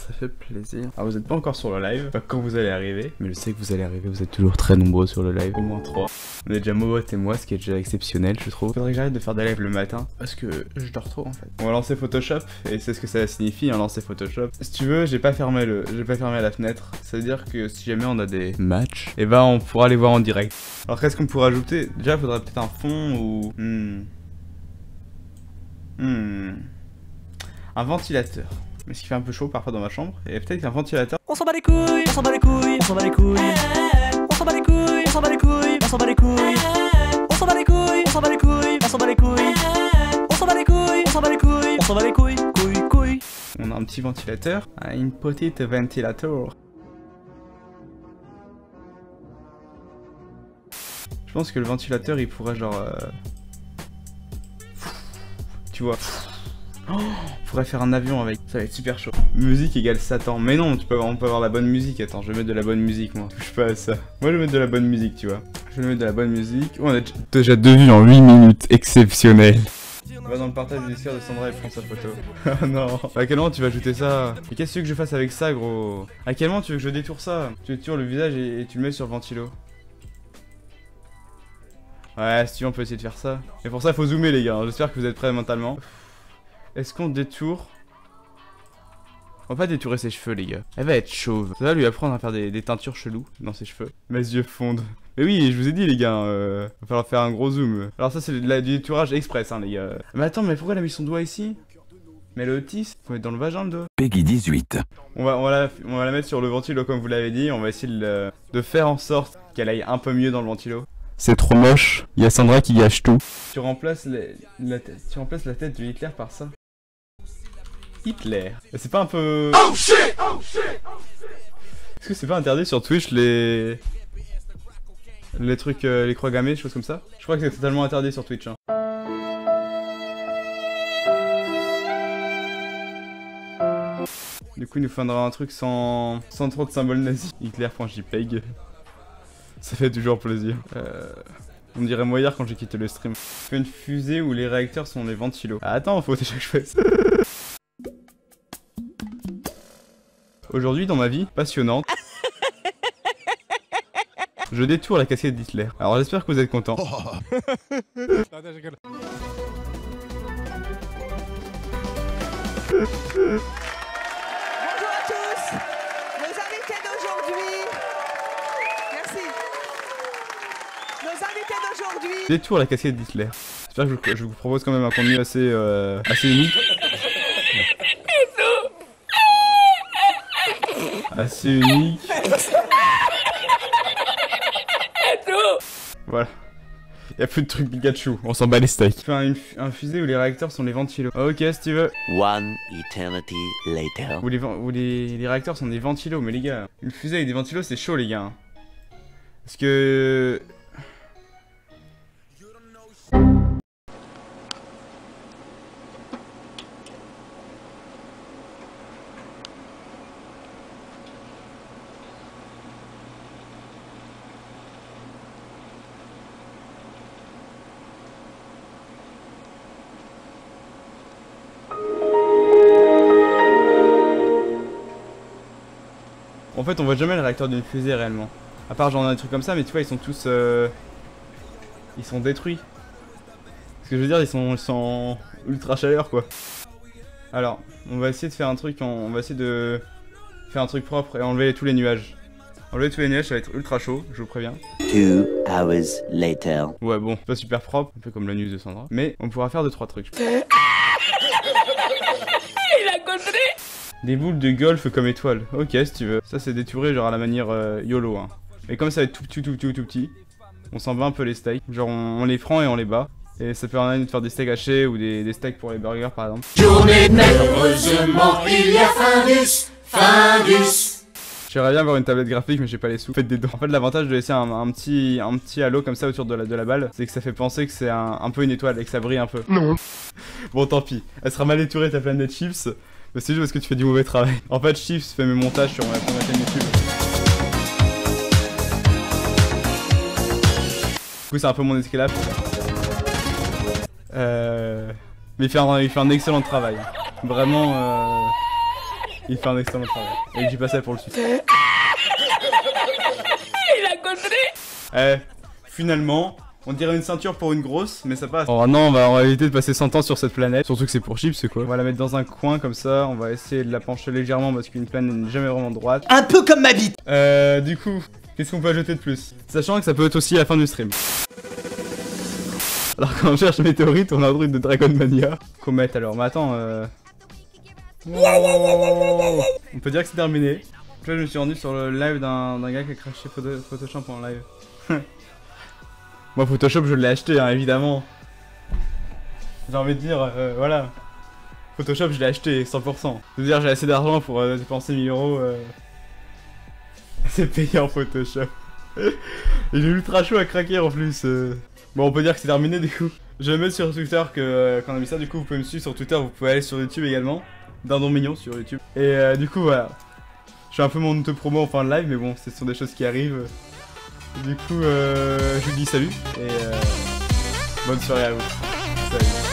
ça fait plaisir. Alors vous êtes pas encore sur le live, pas quand vous allez arriver, mais je sais que vous allez arriver, vous êtes toujours très nombreux sur le live, au moins 3. On est déjà Mobot et moi, ce qui est déjà exceptionnel je trouve. Faudrait que j'arrête de faire des lives le matin, parce que je dors trop en fait. On va lancer Photoshop, et c'est ce que ça signifie, hein, lancer Photoshop. Si tu veux, j'ai pas fermé la fenêtre, ça veut dire que si jamais on a des matchs, et ben on pourra les voir en direct. Alors qu'est-ce qu'on pourrait ajouter? Déjà, il faudrait peut-être un fond ou... un ventilateur. Mais ce qui fait un peu chaud parfois dans ma chambre. Et peut-être qu'un ventilateur. On s'en bat les couilles, on s'en bat les couilles, on s'en bat les couilles. On s'en bat les couilles, on s'en bat les couilles, on s'en bat les couilles. On s'en bat les couilles, on s'en bat les couilles, on s'en bat les couilles. On s'en bat les couilles, on s'en bat les couilles, on s'en bat les couilles, couilles. On a un petit ventilateur. Une petite ventilateur. Je pense que le ventilateur il pourrait genre... Tu vois. Oh, faudrait faire un avion avec, ça va être super chaud. Musique égale Satan. Mais non, on peut avoir la bonne musique. Attends, je vais mettre de la bonne musique moi. Touche pas à ça. Moi je vais mettre de la bonne musique, tu vois. Je vais mettre de la bonne musique. Oh, on a déjà 2 vues en 8 minutes. Exceptionnel. On va dans le partage du Discord de Sandra et prend sa photo. Ah non. À quel moment tu vas ajouter ça? Mais qu'est-ce que tu veux que je fasse avec ça, gros? À quel moment tu veux que je détourne ça? Tu détournes le visage et tu le mets sur le ventilo. Ouais, si tu veux, on peut essayer de faire ça. Et pour ça, il faut zoomer, les gars. J'espère que vous êtes prêts mentalement. Est-ce qu'on détourne? On va pas détourer ses cheveux, les gars. Elle va être chauve. Ça va lui apprendre à faire des teintures cheloues dans ses cheveux. Mes yeux fondent. Mais oui, je vous ai dit, les gars. Va falloir faire un gros zoom. Alors, ça, c'est du détourage express, hein, les gars. Mais attends, mais pourquoi elle a mis son doigt ici? Mais le autisme, faut mettre dans le vagin le doigt. Peggy 18. On va la mettre sur le ventilo, comme vous l'avez dit. On va essayer de faire en sorte qu'elle aille un peu mieux dans le ventilo. C'est trop moche, il y a Sandra qui gâche tout. Tu remplaces la tête de Hitler par ça. Hitler. C'est pas un peu... Oh shit! Oh shit! Est-ce que c'est pas interdit sur Twitch les trucs, les croix gammées, des choses comme ça? Je crois que c'est totalement interdit sur Twitch. Hein. Du coup il nous faudra un truc sans trop de symboles nazis. Hitler.jpg. Ça fait toujours plaisir. On me dirait moi hier quand j'ai quitté le stream. Je fais une fusée où les réacteurs sont les ventilos. Ah, attends, faut déjà que je fasse. Aujourd'hui dans ma vie passionnante, je détourne la casquette d'Hitler. Alors j'espère que vous êtes contents. Détour la casquette d'Hitler. J'espère que je vous propose quand même un contenu assez unique. Assez unique. Voilà. Y'a plus de trucs Pikachu, on s'en bat les steaks. Enfin, un fusée où les réacteurs sont les ventilos. Ok, si tu veux. One eternity later. Où les réacteurs sont des ventilos, mais les gars, une fusée avec des ventilos c'est chaud les gars. Parce que... En fait, on voit jamais le réacteur d'une fusée réellement. À part genre des trucs comme ça, mais tu vois, ils sont tous... Ils sont détruits. Ce que je veux dire, ils sont ultra chaleur quoi. Alors, on va essayer de faire un truc, on va essayer de faire un truc propre et enlever tous les nuages. Enlever tous les nuages, ça va être ultra chaud, je vous préviens. 2 hours later. Ouais bon, pas super propre, un peu comme la news de Sandra. Mais on pourra faire 2-3 trucs. Il a compris. Des boules de golf comme étoile. Ok, si tu veux. Ça c'est détouré genre à la manière YOLO hein. Mais comme ça va être tout petit, on s'en bat un peu les steaks. Genre on les prend et on les bat. Et ça permet de faire des steaks hachés ou des steaks pour les burgers par exemple. Journée malheureusement il y a Findus. J'aimerais bien avoir une tablette graphique mais j'ai pas les sous. Faites des dons. En fait l'avantage de laisser un petit halo comme ça autour de la balle, c'est que ça fait penser que c'est un peu une étoile et que ça brille un peu. Non. Bon tant pis. Elle sera mal détourée ta planète chips. Mais c'est juste parce que tu fais du mauvais travail. En fait Chips fait mes montages sur ma chaîne YouTube. Du coup c'est un peu mon esclave. Mais il fait un excellent travail. Vraiment Il fait un extrêmement travail. Et j'ai pas ça pour le suite. Il a compris. Finalement, on dirait une ceinture pour une grosse, mais ça passe. Oh non, on va éviter de passer 100 ans sur cette planète. Surtout que c'est pour Chips, c'est quoi? On va la mettre dans un coin comme ça, on va essayer de la pencher légèrement parce qu'une planète n'est jamais vraiment droite. Un peu comme ma bite. Du coup, qu'est-ce qu'on peut ajouter de plus? Sachant que ça peut être aussi la fin du stream. Alors quand on cherche météorite, on a un truc de Dragon Mania. Comète alors, mais attends, on peut dire que c'est terminé. Donc là je me suis rendu sur le live d'un gars qui a craché Photoshop en live. Moi Photoshop je l'ai acheté hein, évidemment. J'ai envie de dire, voilà. Photoshop je l'ai acheté 100%. C'est-à-dire j'ai assez d'argent pour dépenser 1000 euros. C'est payé en Photoshop. Il est ultra chaud à craquer en plus. Bon on peut dire que c'est terminé du coup. Je vais mettre sur Twitter que quand on a mis ça du coup vous pouvez me suivre sur Twitter, vous pouvez aller sur YouTube également. Dindon mignon sur YouTube. Et du coup voilà. Je fais un peu mon auto-promo en fin de live mais bon ce sont des choses qui arrivent. Du coup je vous dis salut et bonne soirée à vous. Salut.